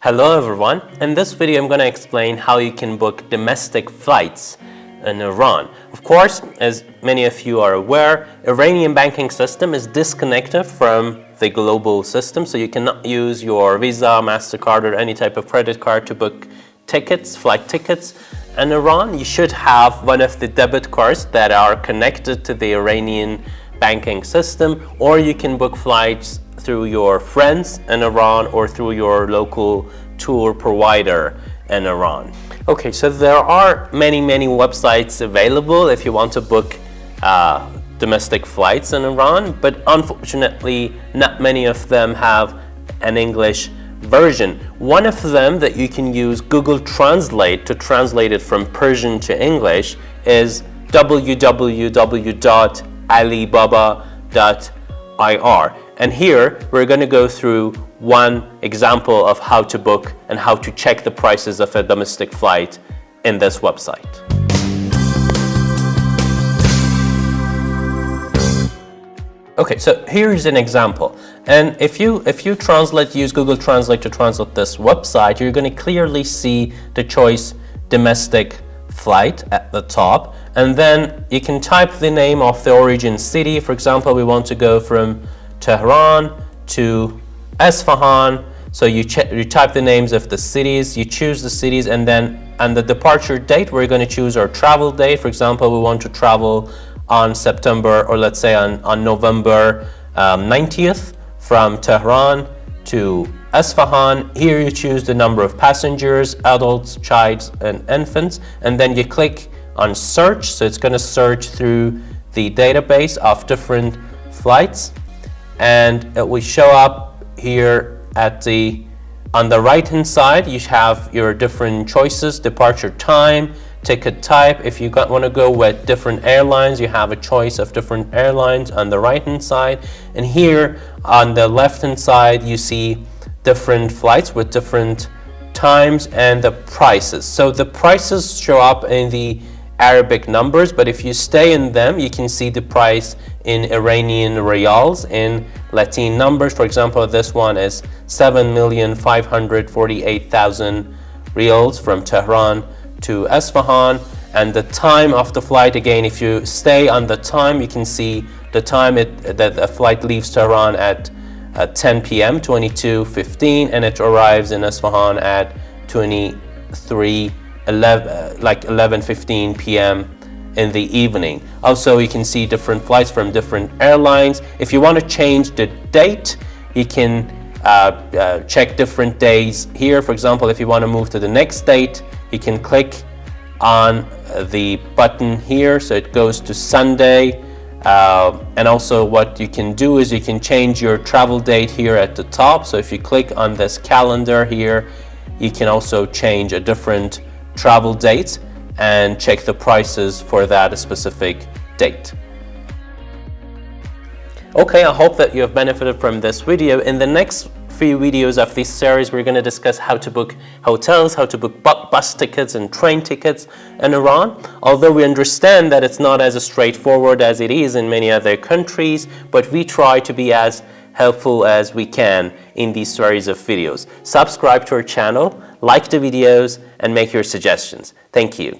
Hello everyone, in this video I'm going to explain how you can book domestic flights in Iran. Of course, as many of you are aware, Iranian banking system is disconnected from the global system, so you cannot use your Visa, MasterCard or any type of credit card to book tickets, flight tickets. In Iran, you should have one of the debit cards that are connected to the Iranian banking system, or you can book flights through your friends in Iran or through your local tour provider in Iran. Okay, so there are many websites available if you want to book domestic flights in Iran, but unfortunately not many of them have an English version. One of them that you can use Google Translate to translate it from Persian to English is www.alibaba.ir. And here we're going to go through one example of how to book and how to check the prices of a domestic flight in this website. Okay, so here's an example. And if you use Google Translate to translate this website, you're going to clearly see the choice domestic flight at the top. And then you can type the name of the origin city. For example, we want to go from Tehran to Isfahan. So you type the names of the cities, you choose the cities, and then on the departure date, we're going to choose our travel date. For example, we want to travel on September, or let's say on November 90th from Tehran to Isfahan. Here you choose the number of passengers, adults, childs, and infants, and then you click on search. So it's going to search through the database of different flights, and it will show up here on the right hand side. You have your different choices: departure time, ticket type. If you want to go with different airlines, you have a choice of different airlines on the right hand side. And here on the left hand side, you see different flights with different times and the prices. So the prices show up in the Arabic numbers, but if you stay in them, you can see the price in Iranian riyals in Latin numbers. For example, this one is 7,548,000 riyals from Tehran to Isfahan. And the time of the flight, again, if you stay on the time, you can see the time that a flight leaves Tehran at 10 p.m. 22:15, and it arrives in Isfahan at 11:15 p.m. in the evening. Also, you can see different flights from different airlines. If you want to change the date, you can check different days here. For example, if you want to move to the next date, you can click on the button here, so it goes to Sunday. And also what you can do is you can change your travel date here at the top. So if you click on this calendar here, you can also change a different travel date and check the prices for that specific date. Okay, I hope that you have benefited from this video. In the next few videos of this series, we're going to discuss how to book hotels, how to book bus tickets and train tickets in Iran. Although we understand that it's not as straightforward as it is in many other countries, but we try to be as helpful as we can in these series of videos. Subscribe to our channel, like the videos, and make your suggestions. Thank you.